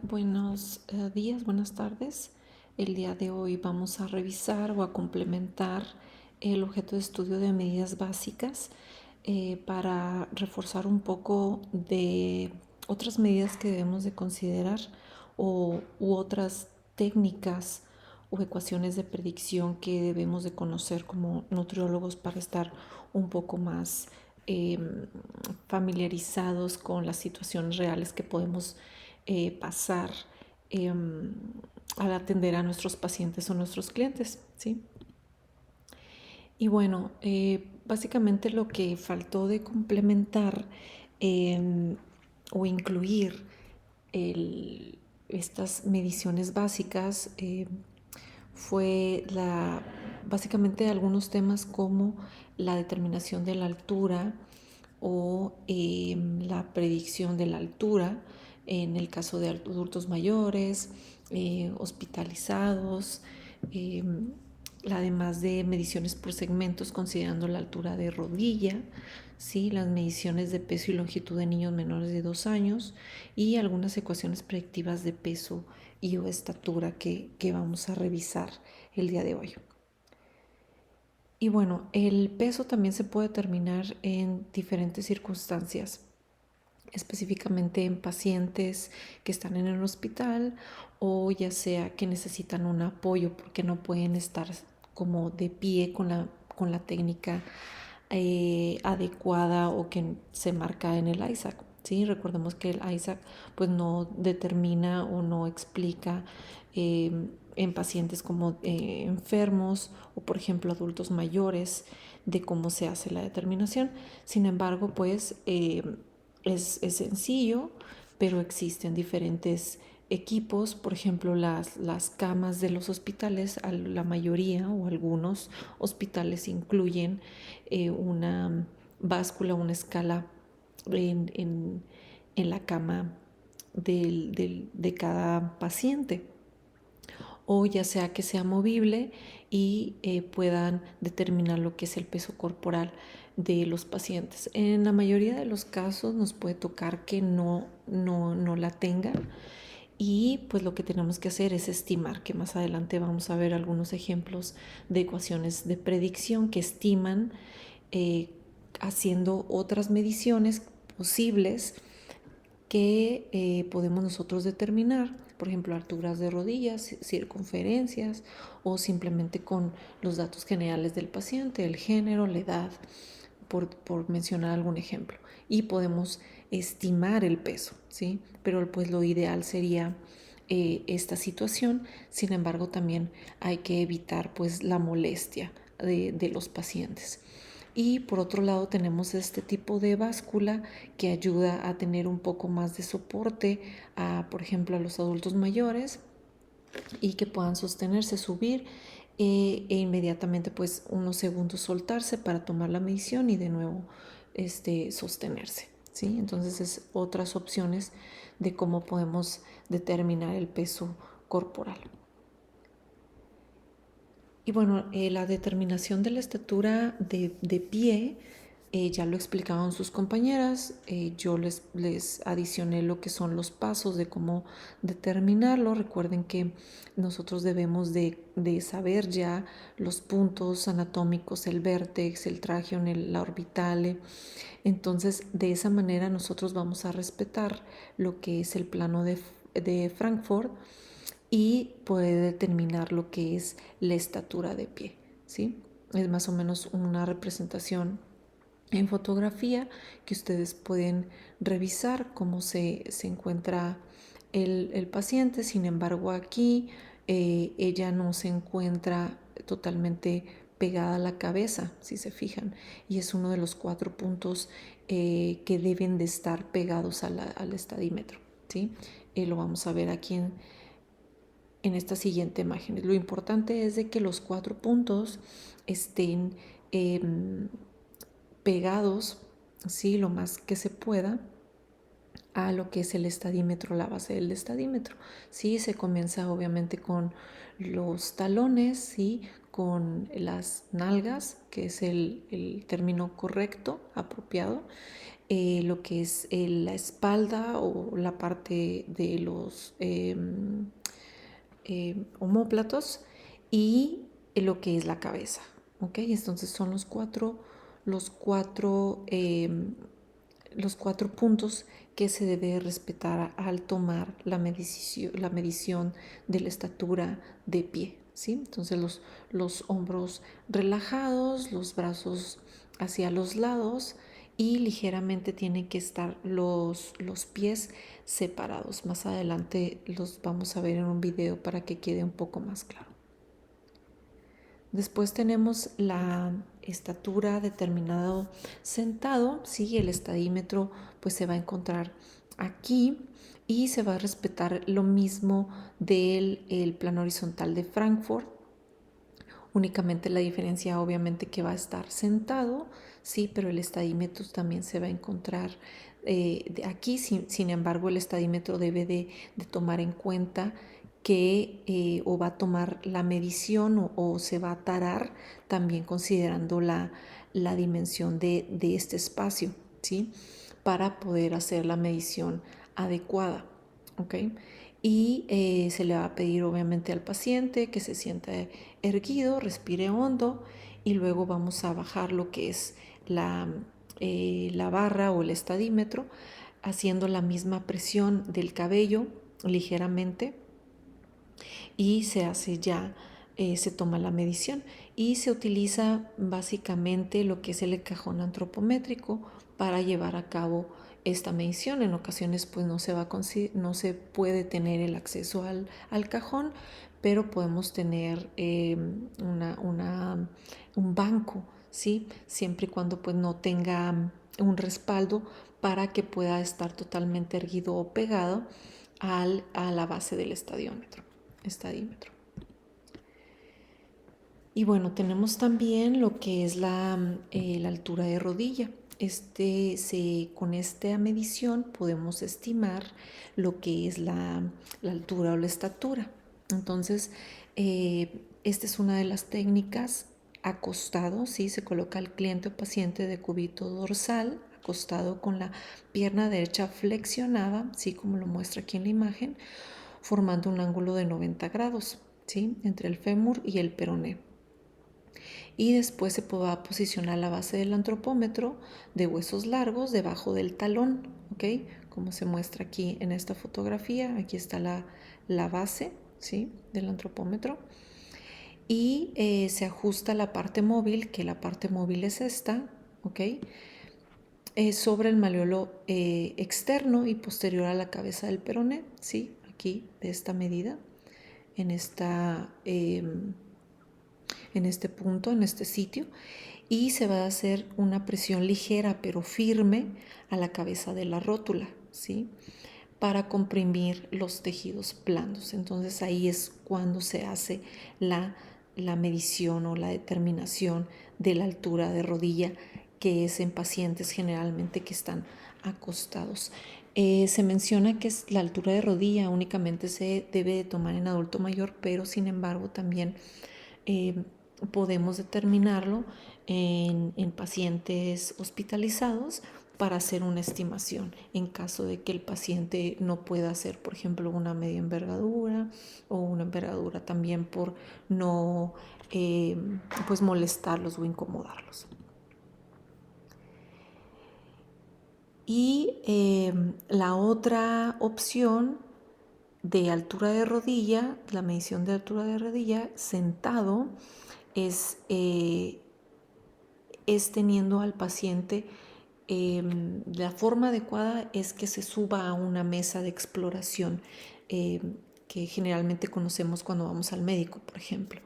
Buenos días, buenas tardes. El día de hoy vamos a revisar o a complementar el objeto de estudio de medidas básicas para reforzar un poco de otras medidas que debemos de considerar u otras técnicas o ecuaciones de predicción que debemos de conocer como nutriólogos para estar un poco más eh, familiarizados con las situaciones reales que podemos pasar eh, al atender a nuestros pacientes o nuestros clientes, ¿sí? Y bueno, básicamente lo que faltó de complementar o incluir estas mediciones básicas fue básicamente algunos temas como la determinación de la altura o la predicción de la altura en el caso de adultos mayores, hospitalizados, eh, además de mediciones por segmentos considerando la altura de rodilla, ¿sí? Las mediciones de peso y longitud de niños menores de 2 años y algunas ecuaciones predictivas de peso y o estatura que vamos a revisar el día de hoy. Y bueno, el peso también se puede determinar en diferentes circunstancias, específicamente en pacientes que están en el hospital o ya sea que necesitan un apoyo porque no pueden estar como de pie con la técnica adecuada o que se marca en el ISAC. ¿Sí? Recordemos que el ISAC pues no determina o no explica en pacientes como enfermos o por ejemplo adultos mayores de cómo se hace la determinación. Sin embargo, pues es sencillo, pero existen diferentes equipos, por ejemplo, las camas de los hospitales, la mayoría o algunos hospitales incluyen una báscula, una escala en, en, en la cama de cada paciente, o ya sea que sea movible y puedan determinar lo que es el peso corporal de los pacientes. En la mayoría de los casos nos puede tocar que no la tengan y pues lo que tenemos que hacer es estimar, que más adelante vamos a ver algunos ejemplos de ecuaciones de predicción que estiman eh, haciendo otras mediciones posibles que podemos nosotros determinar, por ejemplo, alturas de rodillas, circunferencias o simplemente con los datos generales del paciente, el género, la edad, por mencionar algún ejemplo. Y podemos estimar el peso, ¿sí? Pero pues lo ideal sería esta situación. Sin embargo, también hay que evitar pues la molestia de los pacientes. Y por otro lado tenemos este tipo de báscula que ayuda a tener un poco más de soporte por ejemplo, a los adultos mayores y que puedan sostenerse, subir inmediatamente pues unos segundos soltarse para tomar la medición y de nuevo sostenerse. ¿Sí? Entonces es otras opciones de cómo podemos determinar el peso corporal. Y bueno, la determinación de la estatura de pie, ya lo explicaban sus compañeras, yo les adicioné lo que son los pasos de cómo determinarlo. Recuerden que nosotros debemos de saber ya los puntos anatómicos, el vértex, el tragion, la orbitale. Entonces, de esa manera nosotros vamos a respetar lo que es el plano de Frankfurt y puede determinar lo que es la estatura de pie, ¿sí? Es más o menos una representación en fotografía que ustedes pueden revisar cómo se encuentra el paciente. Sin embargo, aquí ella no se encuentra totalmente pegada a la cabeza, si se fijan, y es uno de los 4 puntos que deben de estar pegados al estadímetro, ¿sí? Lo vamos a ver aquí en esta siguiente imagen. Lo importante es de que los 4 puntos estén eh, pegados, ¿sí? Lo más que se pueda a lo que es el estadímetro, la base del estadímetro. ¿Sí? Se comienza obviamente con los talones, ¿sí? Con las nalgas, que es el término correcto, apropiado, lo que es la espalda o la parte de los omóplatos y lo que es la cabeza. ¿Ok? Entonces son los cuatro, los cuatro puntos que se debe respetar al tomar la medición de la estatura de pie. ¿Sí? Entonces los hombros relajados, los brazos hacia los lados y ligeramente tienen que estar los pies separados. Más adelante los vamos a ver en un video para que quede un poco más claro. Después tenemos la estatura determinado sentado, ¿sí? El estadímetro pues se va a encontrar aquí y se va a respetar lo mismo del plano horizontal de Frankfurt. Únicamente la diferencia obviamente que va a estar sentado, sí, pero el estadímetro también se va a encontrar aquí. Sin embargo, el estadímetro debe de tomar en cuenta que o va a tomar la medición o se va a tarar también considerando la dimensión de este espacio, ¿sí? Para poder hacer la medición adecuada, ¿ok? Y se le va a pedir obviamente al paciente que se sienta erguido, respire hondo y luego vamos a bajar lo que es la barra o el estadímetro haciendo la misma presión del cabello ligeramente y se hace ya, se toma la medición y se utiliza básicamente lo que es el cajón para llevar a cabo esta medición. En ocasiones pues no se puede tener el acceso al cajón, pero podemos tener un banco, ¿sí? Siempre y cuando pues no tenga un respaldo para que pueda estar totalmente erguido o pegado a la base del estadímetro. Y bueno, tenemos también lo que es la altura de rodilla. Con esta medición podemos estimar lo que es la altura o la estatura. Entonces, esta es una de las técnicas acostado, ¿sí? Se coloca al cliente o paciente de cúbito dorsal, acostado con la pierna derecha flexionada, ¿sí? Como lo muestra aquí en la imagen, formando un ángulo de 90 grados, ¿sí? Entre el fémur y el peroné. Y después se va posicionar la base del antropómetro de huesos largos debajo del talón, ¿ok? Como se muestra aquí en esta fotografía. Aquí está la base, ¿sí? Del antropómetro. Y se ajusta la parte móvil, que la parte móvil es esta, ¿ok? Sobre el malleolo externo y posterior a la cabeza del peroné, ¿sí? Aquí de esta medida, en este punto, en este sitio, y se va a hacer una presión ligera pero firme a la cabeza de la rótula, ¿sí? Para comprimir los tejidos blandos. Entonces ahí es cuando se hace la medición o la determinación de la altura de rodilla, que es en pacientes generalmente que están acostados. Se menciona que la altura de rodilla únicamente se debe de tomar en adulto mayor, pero sin embargo también podemos determinarlo en pacientes hospitalizados para hacer una estimación en caso de que el paciente no pueda hacer, por ejemplo, una media envergadura o una envergadura también por no pues molestarlos o incomodarlos. Y la otra opción de altura de rodilla, la medición de altura de rodilla sentado, es teniendo al paciente, la forma adecuada es que se suba a una mesa de exploración que generalmente conocemos cuando vamos al médico, por ejemplo,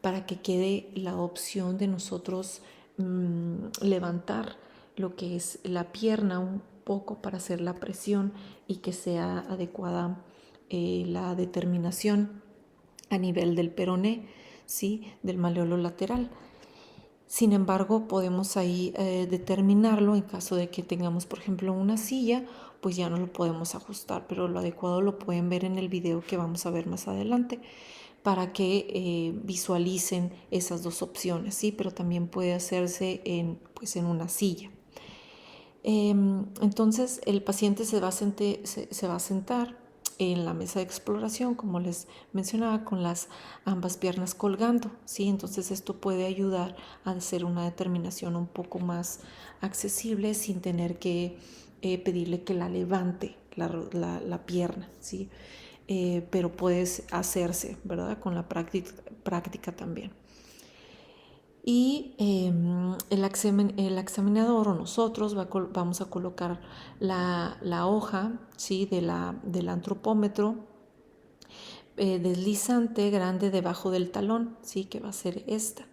para que quede la opción de nosotros levantar lo que es la pierna un poco para hacer la presión y que sea adecuada la determinación a nivel del peroné, ¿sí? Del malleolo lateral. Sin embargo, podemos ahí determinarlo en caso de que tengamos, por ejemplo, una silla, pues ya no lo podemos ajustar, pero lo adecuado lo pueden ver en el video que vamos a ver más adelante para que visualicen esas dos opciones, ¿sí? Pero también puede hacerse en una silla. Entonces el paciente se va a sentar en la mesa de exploración, como les mencionaba, con las ambas piernas colgando, ¿sí? Entonces esto puede ayudar a hacer una determinación un poco más accesible sin tener que pedirle que la levante la pierna, ¿sí? Pero puedes hacerse, ¿verdad? Con la práctica también. Y el examinador o nosotros vamos a colocar la hoja, ¿sí? del antropómetro deslizante grande debajo del talón, ¿sí? Que va a ser esta,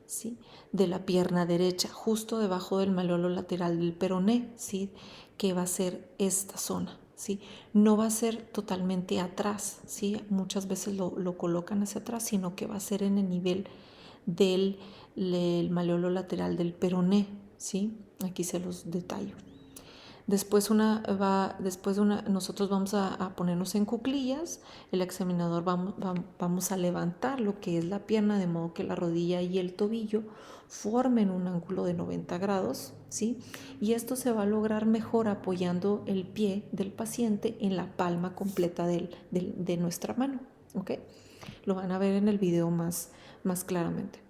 ¿sí? De la pierna derecha, justo debajo del malleolo lateral del peroné, ¿sí? Que va a ser esta zona, ¿sí? No va a ser totalmente atrás, ¿sí? Muchas veces lo colocan hacia atrás, sino que va a ser en el nivel del malleolo lateral del peroné, ¿sí? Aquí se los detallo. Después, nosotros vamos a ponernos en cuclillas, el examinador vamos a levantar lo que es la pierna de modo que la rodilla y el tobillo formen un ángulo de 90 grados, ¿sí? Y esto se va a lograr mejor apoyando el pie del paciente en la palma completa de nuestra mano, ¿ok? Lo van a ver en el video más claramente.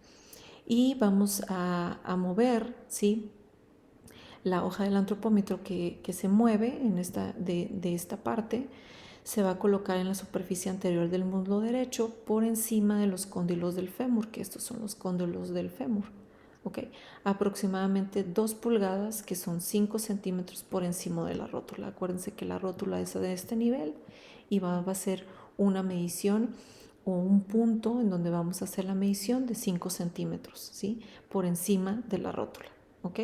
Y vamos a mover, ¿sí? La hoja del antropómetro que se mueve de esta parte se va a colocar en la superficie anterior del muslo derecho por encima de los cóndilos del fémur, que estos son los cóndilos del fémur. ¿Okay? Aproximadamente 2 pulgadas, que son 5 centímetros por encima de la rótula. Acuérdense que la rótula es de este nivel y va a ser una medición o un punto en donde vamos a hacer la medición de 5 centímetros, ¿sí? Por encima de la rótula. ¿Ok?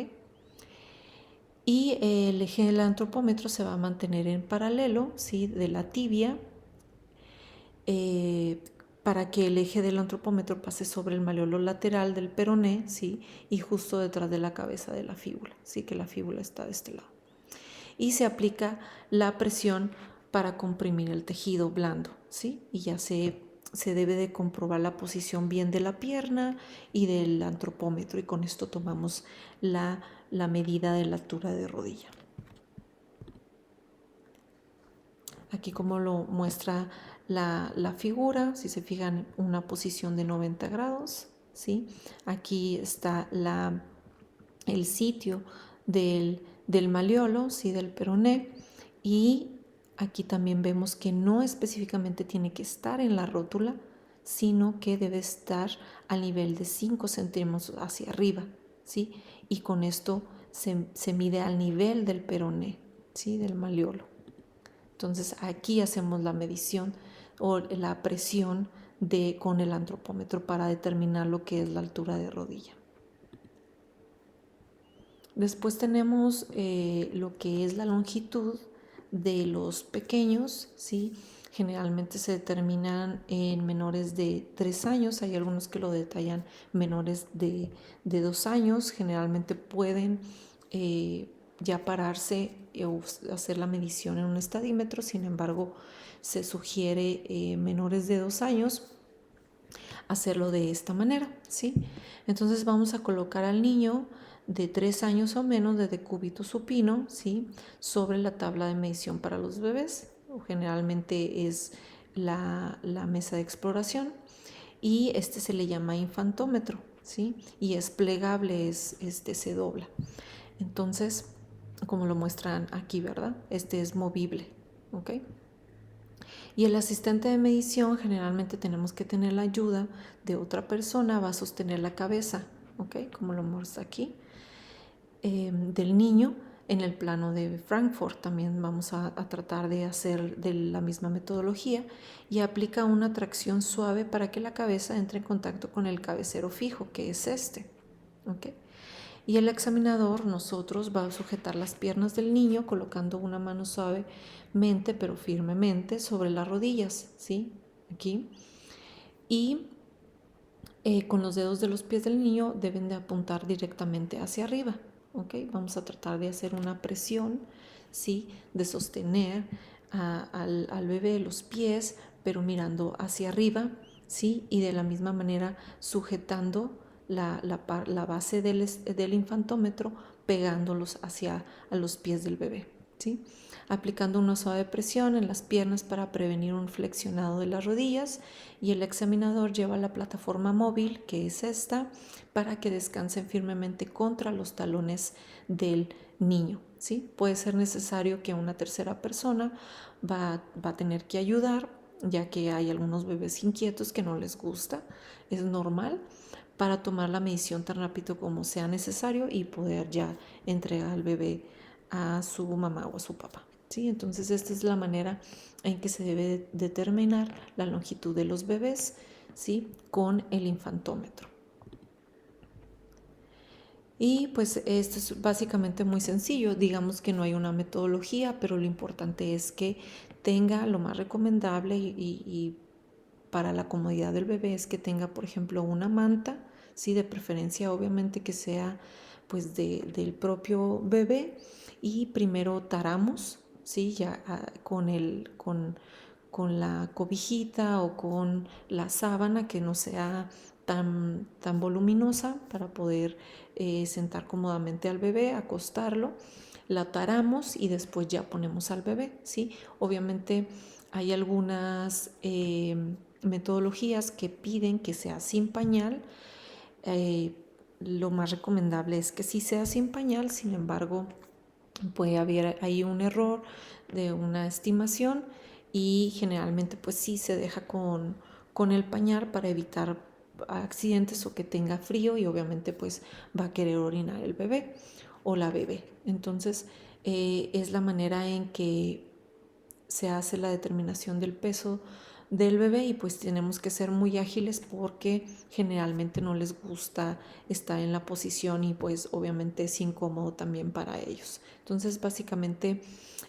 Y el eje del antropómetro se va a mantener en paralelo, ¿sí? De la tibia, para que el eje del antropómetro pase sobre el malleolo lateral del peroné, ¿sí? Y justo detrás de la cabeza de la fíbula, ¿sí? Que la fíbula está de este lado. Y se aplica la presión para comprimir el tejido blando, ¿sí? Y ya se debe de comprobar la posición bien de la pierna y del antropómetro, y con esto tomamos la medida de la altura de rodilla. Aquí, como lo muestra la figura, si se fijan, una posición de 90 grados, ¿sí? Aquí está el sitio del malleolo, ¿sí? Del peroné, y aquí también vemos que no específicamente tiene que estar en la rótula, sino que debe estar al nivel de 5 centímetros hacia arriba, ¿sí? Y con esto se mide al nivel del peroné, ¿sí? Del malleolo. Entonces aquí hacemos la medición o la presión con el antropómetro para determinar lo que es la altura de rodilla. Después tenemos lo que es la longitud de los pequeños, ¿sí? Generalmente se determinan en menores de 3 años, hay algunos que lo detallan menores de 2 años, generalmente pueden ya pararse o hacer la medición en un estadímetro, sin embargo se sugiere menores de 2 años hacerlo de esta manera, ¿sí? Entonces vamos a colocar al niño de 3 años o menos de decúbito supino, ¿sí? Sobre la tabla de medición para los bebés, o generalmente es la mesa de exploración, y este se le llama infantómetro, ¿sí? Y es plegable, se dobla. Entonces, como lo muestran aquí, ¿verdad? Este es movible, ¿ok? Y el asistente de medición, generalmente tenemos que tener la ayuda de otra persona, va a sostener la cabeza, ¿ok? Como lo muestra aquí, del niño. En el plano de Frankfurt también vamos a tratar de hacer de la misma metodología, y aplica una tracción suave para que la cabeza entre en contacto con el cabecero fijo, que es este, ¿ok? Y el examinador, nosotros, va a sujetar las piernas del niño colocando una mano suavemente pero firmemente sobre las rodillas, ¿sí? Aquí. Y con los dedos de los pies del niño deben de apuntar directamente hacia arriba, ¿ok? Vamos a tratar de hacer una presión, ¿sí? De sostener al bebé los pies, pero mirando hacia arriba, ¿sí? Y de la misma manera sujetando la base del infantómetro pegándolos a los pies del bebé, ¿sí? Aplicando una suave presión en las piernas para prevenir un flexionado de las rodillas, y el examinador lleva la plataforma móvil, que es esta, para que descansen firmemente contra los talones del niño, ¿sí? Puede ser necesario que una tercera persona va a tener que ayudar, ya que hay algunos bebés inquietos que no les gusta, es normal, para tomar la medición tan rápido como sea necesario y poder ya entregar al bebé a su mamá o a su papá, ¿sí? Entonces esta es la manera en que se debe determinar la longitud de los bebés, ¿sí? Con el infantómetro. Y pues esto es básicamente muy sencillo, digamos que no hay una metodología, pero lo importante es que tenga lo más recomendable y para la comodidad del bebé es que tenga, por ejemplo, una manta, ¿sí? De preferencia obviamente que sea pues del propio bebé, y primero taramos, ¿sí? Ya con la cobijita o con la sábana que no sea tan voluminosa para poder sentar cómodamente al bebé, acostarlo, la taramos y después ya ponemos al bebé, ¿sí? Obviamente hay algunas metodologías que piden que sea sin pañal. Lo más recomendable es que sí sea sin pañal, sin embargo, puede haber ahí un error de una estimación y generalmente pues sí se deja con el pañal para evitar accidentes o que tenga frío, y obviamente pues va a querer orinar el bebé o la bebé. Entonces es la manera en que se hace la determinación del peso del bebé, y pues tenemos que ser muy ágiles porque generalmente no les gusta estar en la posición y pues obviamente es incómodo también para ellos. Entonces básicamente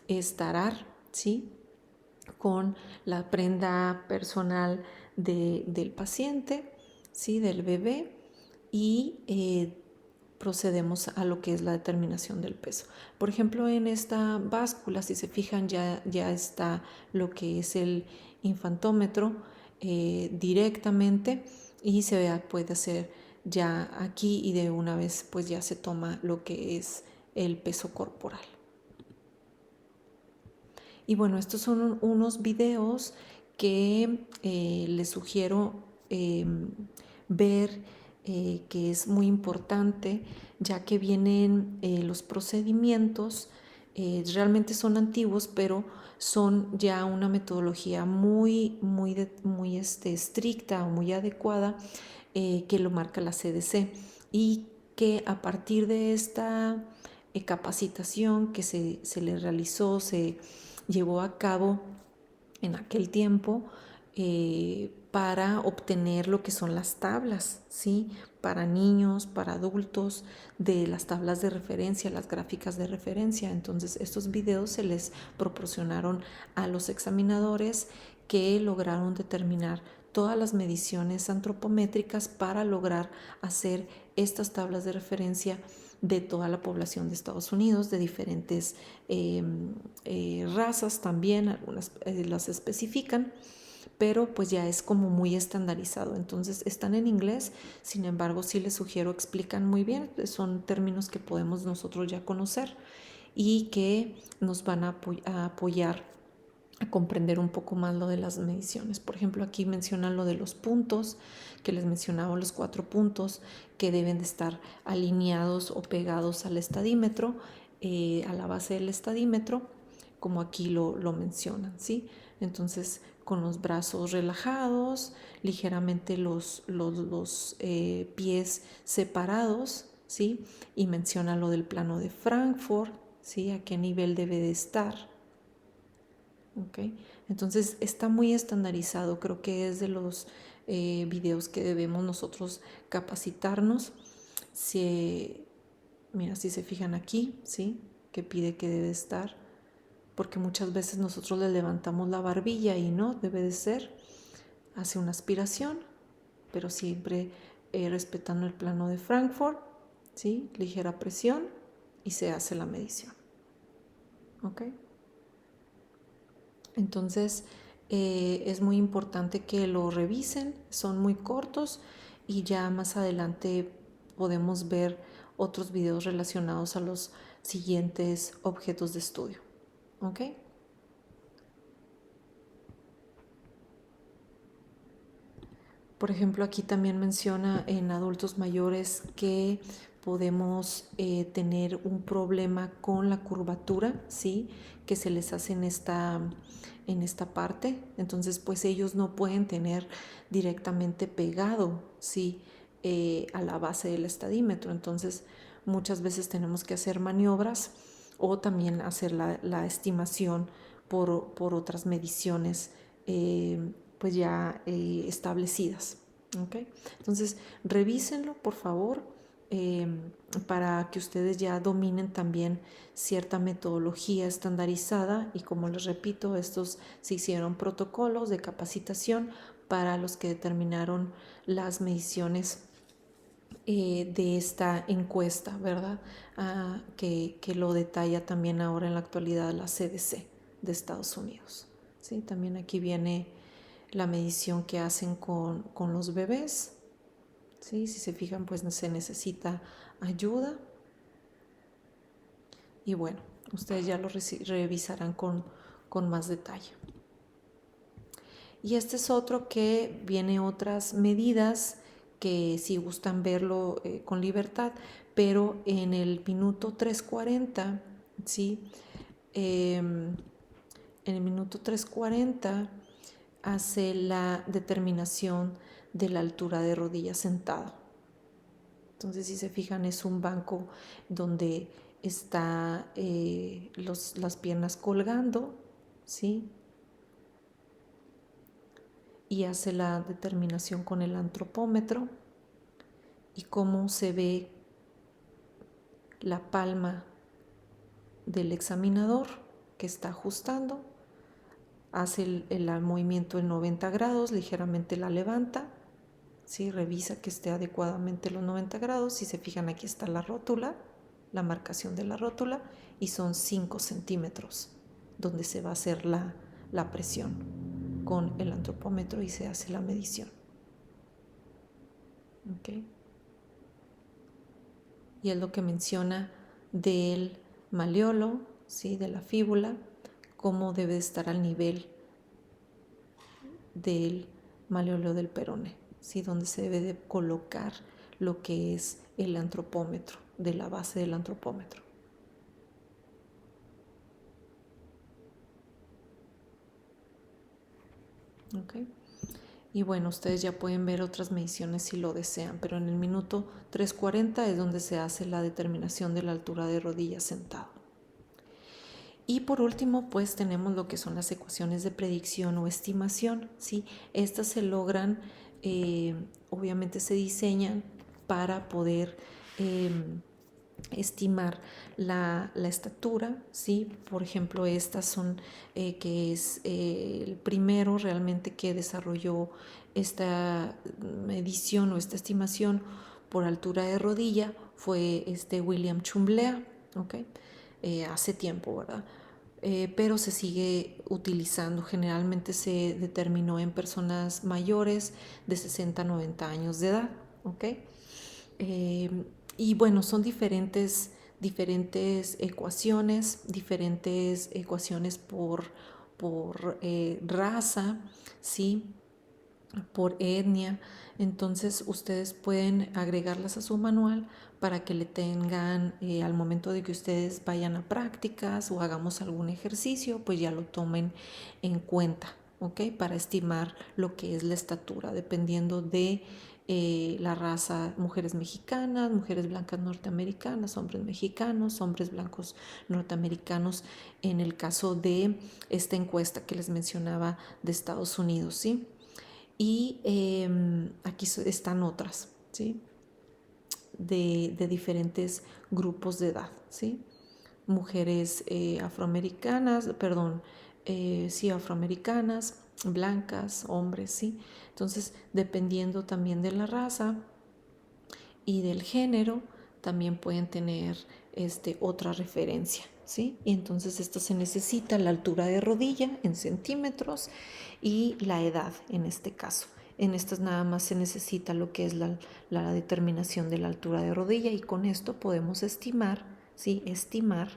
es tarar, ¿sí? Con la prenda personal del paciente, ¿sí? Del bebé, y procedemos a lo que es la determinación del peso. Por ejemplo, en esta báscula, si se fijan, ya está lo que es el infantómetro directamente, y puede hacer ya aquí, y de una vez pues ya se toma lo que es el peso corporal. Y bueno, estos son unos videos que les sugiero ver, que es muy importante, ya que vienen los procedimientos, realmente son antiguos, pero son ya una metodología muy estricta o muy adecuada, que lo marca la CDC, y que a partir de esta capacitación que se le realizó, se llevó a cabo en aquel tiempo, para obtener lo que son las tablas, ¿sí? Para niños, para adultos, de las tablas de referencia, las gráficas de referencia. Entonces estos videos se les proporcionaron a los examinadores, que lograron determinar todas las mediciones antropométricas para lograr hacer estas tablas de referencia de toda la población de Estados Unidos, de diferentes razas también, algunas las especifican, pero pues ya es como muy estandarizado. Entonces están en inglés, sin embargo sí les sugiero, explican muy bien, son términos que podemos nosotros ya conocer y que nos van a apoyar a comprender un poco más lo de las mediciones. Por ejemplo, aquí mencionan lo de los puntos, que les mencionaba, los 4 puntos que deben de estar alineados o pegados al estadímetro, a la base del estadímetro, como aquí lo mencionan, ¿sí? Entonces, con los brazos relajados, ligeramente los pies separados, ¿sí? Y menciona lo del plano de Frankfurt, ¿sí? A qué nivel debe de estar. Okay. Entonces está muy estandarizado, creo que es de los videos que debemos nosotros capacitarnos. Mira, si se fijan aquí, ¿sí? Que pide que debe estar, porque muchas veces nosotros le levantamos la barbilla y no, debe de ser, hace una aspiración, pero siempre respetando el plano de Frankfurt, ¿sí? Ligera presión y se hace la medición. ¿Ok? Entonces es muy importante que lo revisen, son muy cortos y ya más adelante podemos ver otros videos relacionados a los siguientes objetos de estudio. ¿Ok? Por ejemplo, aquí también menciona en adultos mayores que podemos tener un problema con la curvatura, ¿sí? Que se les hace en esta parte. Entonces, pues ellos no pueden tener directamente pegado, ¿sí? A la base del estadímetro. Entonces, muchas veces tenemos que hacer maniobras o también hacer la estimación por otras mediciones pues ya establecidas. ¿Okay? Entonces, revísenlo, por favor, eh, para que ustedes ya dominen también cierta metodología estandarizada y, como les repito, estos se hicieron protocolos de capacitación para los que determinaron las mediciones de esta encuesta, ¿verdad? Que lo detalla también ahora en la actualidad la CDC de Estados Unidos. ¿Sí? También aquí viene la medición que hacen con los bebés. ¿Sí? Si se fijan, pues se necesita ayuda. Y bueno, ustedes ya lo revisarán con más detalle. Y este es otro que viene otras medidas que si gustan verlo con libertad, pero en el minuto 3:40, ¿sí? En el minuto 3:40 hace la determinación de la altura de rodilla sentado. Entonces, si se fijan, es un banco donde está las piernas colgando, ¿sí? Y hace la determinación con el antropómetro y cómo se ve la palma del examinador que está ajustando. Hace el movimiento en 90 grados, ligeramente la levanta, ¿sí? Revisa que esté adecuadamente los 90 grados. Si se fijan, aquí está la rótula, la marcación de la rótula, y son 5 centímetros donde se va a hacer la presión con el antropómetro y se hace la medición. ¿Okay? Y es lo que menciona del malleolo, ¿sí? De la fíbula, cómo debe estar al nivel del malleolo del peroné, ¿sí? Donde se debe de colocar lo que es el antropómetro, de la base del antropómetro. ¿Okay? Y bueno, ustedes ya pueden ver otras mediciones si lo desean, pero en el minuto 3:40 es donde se hace la determinación de la altura de rodilla sentado. Y por último, pues tenemos lo que son las ecuaciones de predicción o estimación, ¿sí? Estas se logran, obviamente se diseñan para poder estimar la estatura, ¿sí? Por ejemplo, estas son, que es el primero realmente que desarrolló esta medición o esta estimación por altura de rodilla fue William Chumblea, ¿ok? Hace tiempo, ¿verdad? Pero se sigue utilizando. Generalmente se determinó en personas mayores de 60 a 90 años de edad. ¿Okay? Y bueno, son diferentes ecuaciones por raza, ¿sí? Por etnia. Entonces ustedes pueden agregarlas a su manual para que le tengan al momento de que ustedes vayan a prácticas o hagamos algún ejercicio, pues ya lo tomen en cuenta, ¿ok? Para estimar lo que es la estatura, dependiendo de la raza, mujeres mexicanas, mujeres blancas norteamericanas, hombres mexicanos, hombres blancos norteamericanos, en el caso de esta encuesta que les mencionaba de Estados Unidos, ¿sí? Y aquí están otras, ¿sí? De diferentes grupos de edad, ¿sí? Mujeres afroamericanas, perdón, sí, afroamericanas, blancas, hombres, ¿sí? Entonces, dependiendo también de la raza y del género, también pueden tener otra referencia, ¿sí? Y entonces esto se necesita la altura de rodilla en centímetros y la edad en este caso. En estas nada más se necesita lo que es la determinación de la altura de rodilla y con esto podemos estimar, ¿sí? Estimar,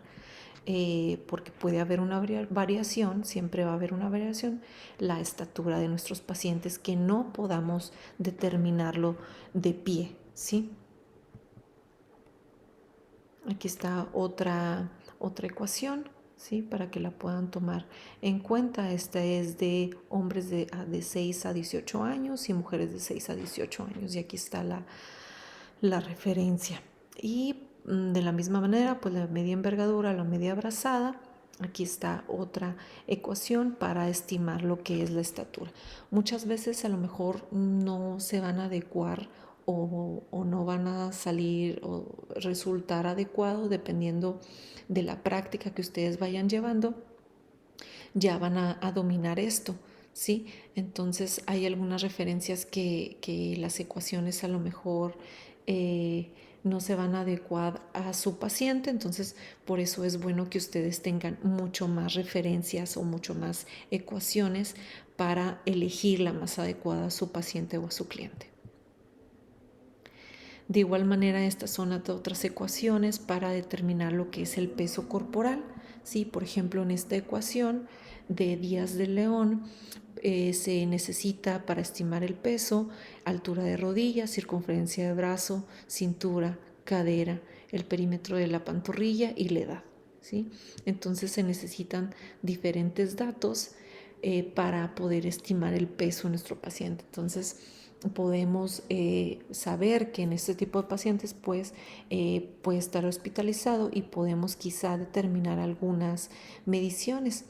porque puede haber una variación, siempre va a haber una variación, la estatura de nuestros pacientes que no podamos determinarlo de pie, ¿sí? Aquí está otra ecuación, ¿sí? Para que la puedan tomar en cuenta. Esta es de hombres de 6 a 18 años y mujeres de 6 a 18 años. Y aquí está la referencia. Y de la misma manera, pues la media envergadura, la media abrazada. Aquí está otra ecuación para estimar lo que es la estatura. Muchas veces a lo mejor no se van a adecuar o no van a salir o resultar adecuado dependiendo de la práctica que ustedes vayan llevando, ya van a dominar esto, ¿sí? Entonces hay algunas referencias que las ecuaciones a lo mejor no se van a adecuar a su paciente, entonces por eso es bueno que ustedes tengan mucho más referencias o mucho más ecuaciones para elegir la más adecuada a su paciente o a su cliente. De igual manera, estas son otras ecuaciones para determinar lo que es el peso corporal. ¿Sí? Por ejemplo, en esta ecuación de Díaz de León se necesita para estimar el peso altura de rodilla, circunferencia de brazo, cintura, cadera, el perímetro de la pantorrilla y la edad. ¿Sí? Entonces se necesitan diferentes datos para poder estimar el peso de nuestro paciente. Entonces, podemos saber que en este tipo de pacientes pues puede estar hospitalizado y podemos quizá determinar algunas mediciones.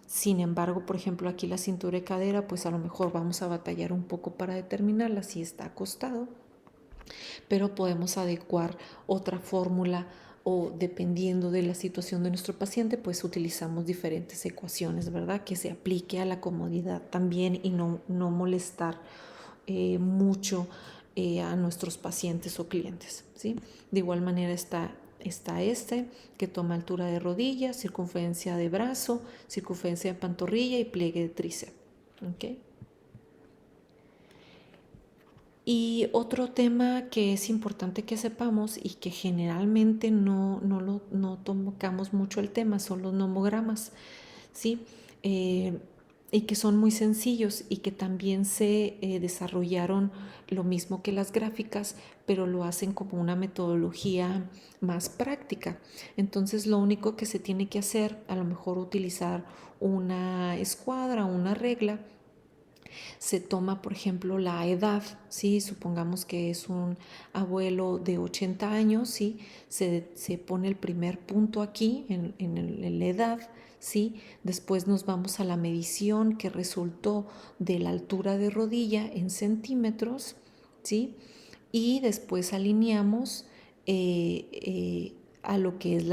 Sin embargo, por ejemplo, aquí la cintura y cadera, pues a lo mejor vamos a batallar un poco para determinarla si está acostado, pero podemos adecuar otra fórmula o dependiendo de la situación de nuestro paciente, pues utilizamos diferentes ecuaciones, ¿verdad? Que se aplique a la comodidad también y no molestar mucho a nuestros pacientes o clientes, ¿sí? De igual manera está este que toma altura de rodilla, circunferencia de brazo, circunferencia de pantorrilla y pliegue de tríceps. ¿Okay? Y otro tema que es importante que sepamos y que generalmente no tocamos mucho el tema son los nomogramas, ¿sí? Y que son muy sencillos y que también se desarrollaron lo mismo que las gráficas, pero lo hacen como una metodología más práctica. Entonces lo único que se tiene que hacer, a lo mejor utilizar una escuadra, una regla. Se toma, por ejemplo, la edad, ¿sí? Supongamos que es un abuelo de 80 años, ¿sí? Se pone el primer punto aquí en la edad, ¿sí? Después nos vamos a la medición que resultó de la altura de rodilla en centímetros, ¿sí? Y después alineamos a lo que es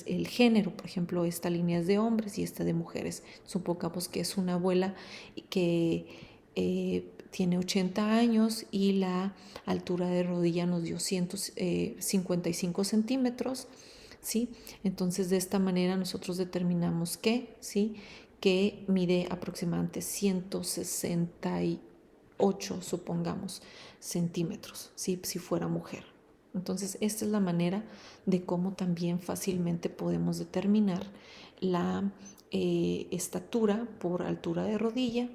el género. Por ejemplo, esta línea es de hombres y esta de mujeres. Supongamos que es una abuela que tiene 80 años y la altura de rodilla nos dio 155 centímetros, ¿sí? Entonces, de esta manera nosotros determinamos ¿sí? Que mide aproximadamente 168, supongamos, centímetros, ¿sí? Si fuera mujer. Entonces, esta es la manera de cómo también fácilmente podemos determinar la estatura por altura de rodilla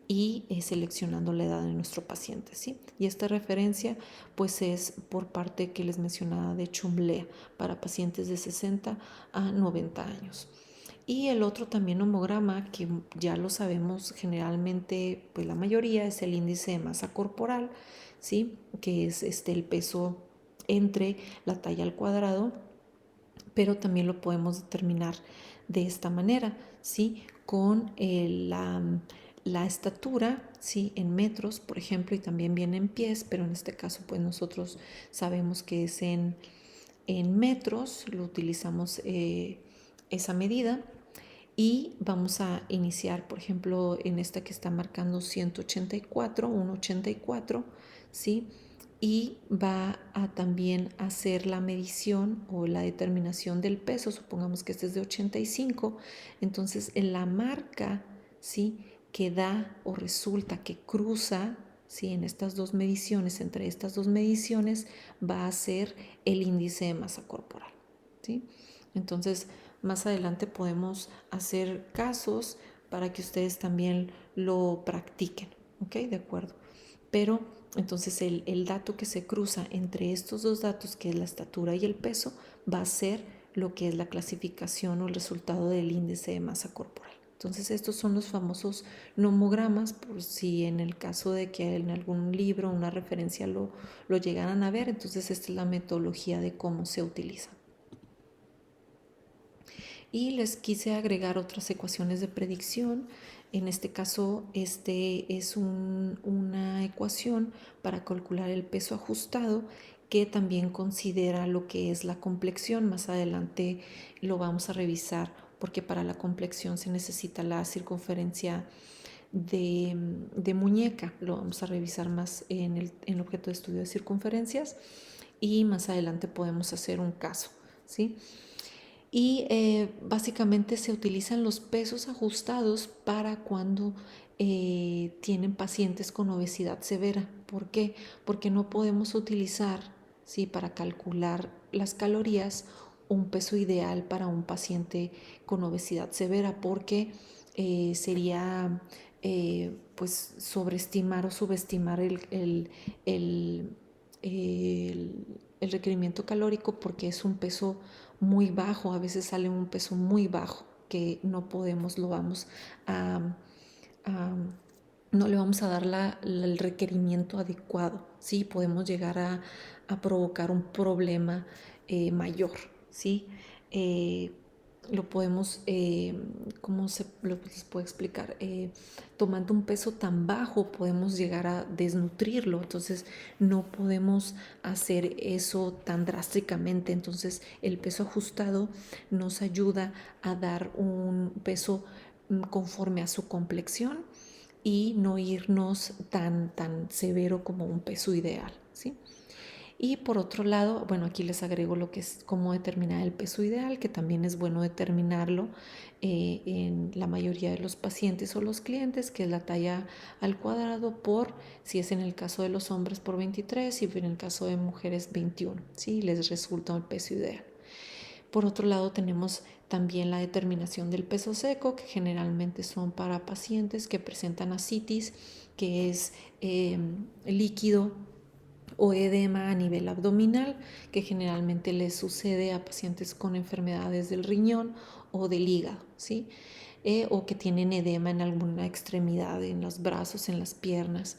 y seleccionando la edad de nuestro paciente, ¿sí? Y esta referencia pues es por parte que les mencionaba de Chumlea para pacientes de 60 a 90 años. Y el otro también homograma, que ya lo sabemos generalmente, pues la mayoría es el índice de masa corporal, ¿sí? Que es el peso entre la talla al cuadrado, pero también lo podemos determinar de esta manera, ¿sí? Con la estatura, ¿sí? En metros, por ejemplo, y también viene en pies, pero en este caso, pues nosotros sabemos que es en metros, lo utilizamos esa medida y vamos a iniciar, por ejemplo, en esta que está marcando 184, 184, ¿sí? Y va a también hacer la medición o la determinación del peso, supongamos que este es de 85, entonces en la marca, ¿sí? Que da o resulta que cruza, ¿sí? En estas dos mediciones, entre estas dos mediciones va a ser el índice de masa corporal, ¿sí? Entonces, más adelante podemos hacer casos para que ustedes también lo practiquen, ¿ok? De acuerdo. Pero entonces el dato que se cruza entre estos dos datos, que es la estatura y el peso, va a ser lo que es la clasificación o el resultado del índice de masa corporal. Entonces estos son los famosos nomogramas, por si en el caso de que en algún libro, una referencia lo llegaran a ver, entonces esta es la metodología de cómo se utiliza. Y les quise agregar otras ecuaciones de predicción. En este caso, este es una ecuación para calcular el peso ajustado que también considera lo que es la complexión. Más adelante lo vamos a revisar porque para la complexión se necesita la circunferencia de muñeca. Lo vamos a revisar más en el objeto de estudio de circunferencias y más adelante podemos hacer un caso, ¿sí? Y básicamente se utilizan los pesos ajustados para cuando tienen pacientes con obesidad severa. ¿Por qué? Porque no podemos utilizar, ¿sí?, para calcular las calorías, un peso ideal para un paciente con obesidad severa, porque sería pues sobreestimar o subestimar el, el requerimiento calórico, porque es un peso muy bajo, a veces sale un peso muy bajo que no podemos, lo vamos a no le vamos a dar el requerimiento adecuado, ¿sí? Podemos llegar a provocar un problema mayor, ¿sí? Eh, lo podemos, ¿cómo se les puedo explicar? Tomando un peso tan bajo podemos llegar a desnutrirlo, entonces no podemos hacer eso tan drásticamente. Entonces el peso ajustado nos ayuda a dar un peso conforme a su complexión y no irnos tan severo como un peso ideal, ¿sí? Y por otro lado, bueno, aquí les agrego lo que es cómo determinar el peso ideal, que también es bueno determinarlo en la mayoría de los pacientes o los clientes, que es la talla al cuadrado por, si es en el caso de los hombres, por 23, y en el caso de mujeres 21, ¿sí? Les resulta el peso ideal. Por otro lado, tenemos también la determinación del peso seco, que generalmente son para pacientes que presentan ascitis, que es líquido o edema a nivel abdominal, que generalmente les sucede a pacientes con enfermedades del riñón o del hígado, ¿sí? O que tienen edema en alguna extremidad, en los brazos, en las piernas,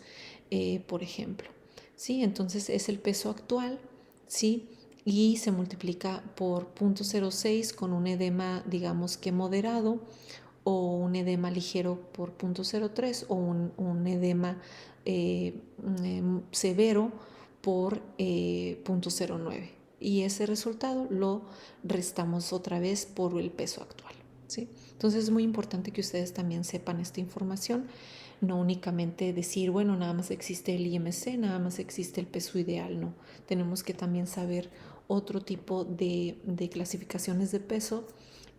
por ejemplo, ¿sí? Entonces es el peso actual, ¿sí? Y se multiplica por 0.06 con un edema, digamos que moderado, o un edema ligero por 0.03, o un edema severo por 0.09. Y ese resultado lo restamos otra vez por el peso actual, ¿sí? Entonces es muy importante que ustedes también sepan esta información, no únicamente decir, bueno, nada más existe el IMC, nada más existe el peso ideal, no. Tenemos que también saber otro tipo de clasificaciones de peso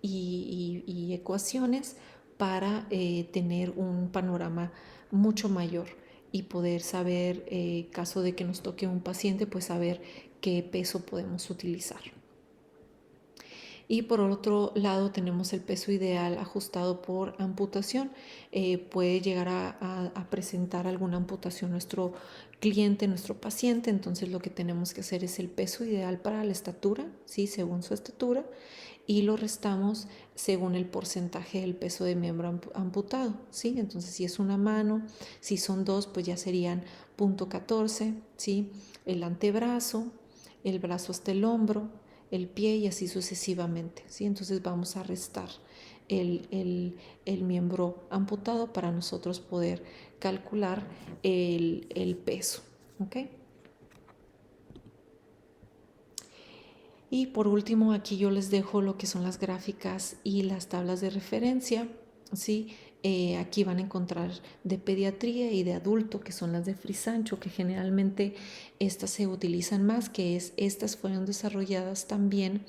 y ecuaciones para tener un panorama mucho mayor y poder saber, caso de que nos toque un paciente, pues saber qué peso podemos utilizar. Y por otro lado tenemos el peso ideal ajustado por amputación. Puede llegar a presentar alguna amputación nuestro cliente, nuestro paciente, entonces lo que tenemos que hacer es el peso ideal para la estatura, ¿sí? Según su estatura, y lo restamos según el porcentaje del peso de miembro amputado, ¿sí? Entonces si es una mano, si son dos, pues ya serían 0.14, ¿sí? El antebrazo, el brazo hasta el hombro, el pie y así sucesivamente, ¿sí? Entonces vamos a restar el miembro amputado para nosotros poder calcular el peso, ¿ok? Y por último, aquí yo les dejo lo que son las gráficas y las tablas de referencia, ¿sí? Aquí van a encontrar de pediatría y de adulto, que son las de Frisancho, que generalmente estas se utilizan más, estas fueron desarrolladas también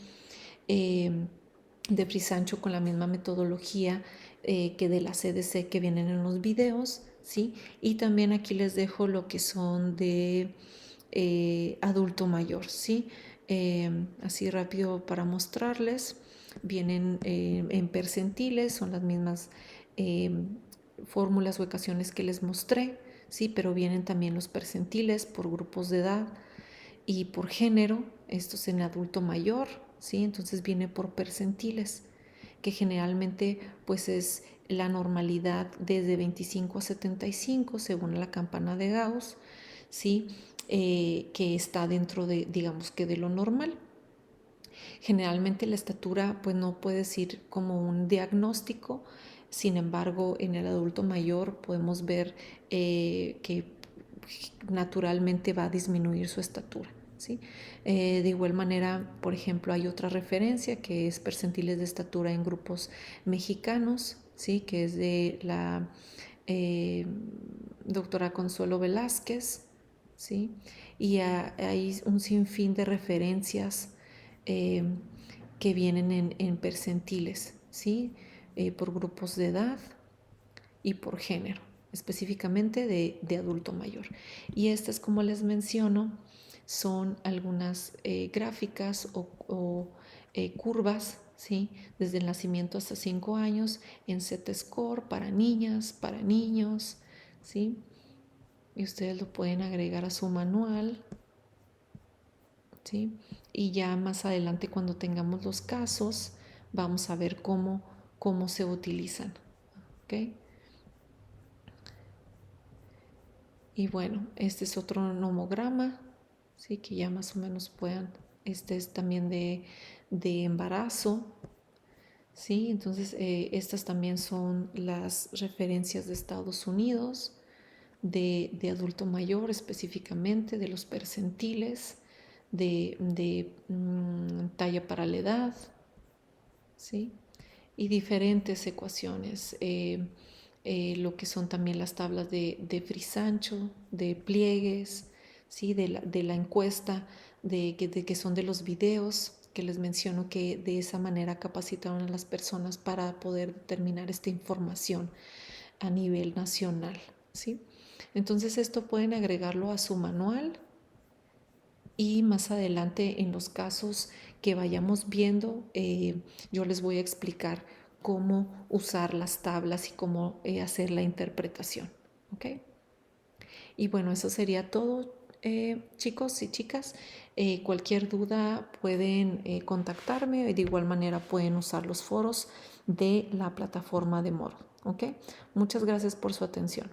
de Frisancho con la misma metodología que de la CDC que vienen en los videos, ¿sí? Y también aquí les dejo lo que son de adulto mayor, ¿sí? Así rápido para mostrarles. Vienen en percentiles, son las mismas eh, fórmulas o ecuaciones que les mostré, ¿sí? Pero vienen también los percentiles por grupos de edad y por género. Esto es en adulto mayor, ¿sí? Entonces viene por percentiles, que generalmente pues es la normalidad desde 25 a 75 según la campana de Gauss, ¿sí? Que está dentro de, digamos que de lo normal. Generalmente la estatura pues no puede ser como un diagnóstico, sin embargo en el adulto mayor podemos ver que naturalmente va a disminuir su estatura. ¿Sí? De igual manera, por ejemplo, hay otra referencia que es percentiles de estatura en grupos mexicanos, ¿sí? Que es de la doctora Consuelo Velázquez, ¿sí? Y hay un sinfín de referencias eh, que vienen en percentiles, ¿sí? Por grupos de edad y por género, específicamente de adulto mayor. Y estas, como les menciono, son algunas gráficas o curvas, ¿sí? Desde el nacimiento hasta 5 años en Z-score para niñas, para niños, ¿sí? Y ustedes lo pueden agregar a su manual, ¿sí? Y ya más adelante cuando tengamos los casos, vamos a ver cómo se utilizan, ¿ok? Y bueno, este es otro nomograma, ¿sí? Que ya más o menos puedan, este es también de embarazo, ¿sí? Entonces, estas también son las referencias de Estados Unidos, de adulto mayor específicamente, de los percentiles, de talla para la edad, ¿sí? Y diferentes ecuaciones, lo que son también las tablas de frisancho, de pliegues, ¿sí? De la encuesta, de que son de los videos que les menciono que de esa manera capacitaron a las personas para poder determinar esta información a nivel nacional, ¿sí? Entonces esto pueden agregarlo a su manual y más adelante en los casos que vayamos viendo, yo les voy a explicar cómo usar las tablas y cómo hacer la interpretación. ¿Ok? Y bueno, eso sería todo, chicos y chicas. Cualquier duda pueden contactarme y de igual manera pueden usar los foros de la plataforma de Moodle. ¿Ok? Muchas gracias por su atención.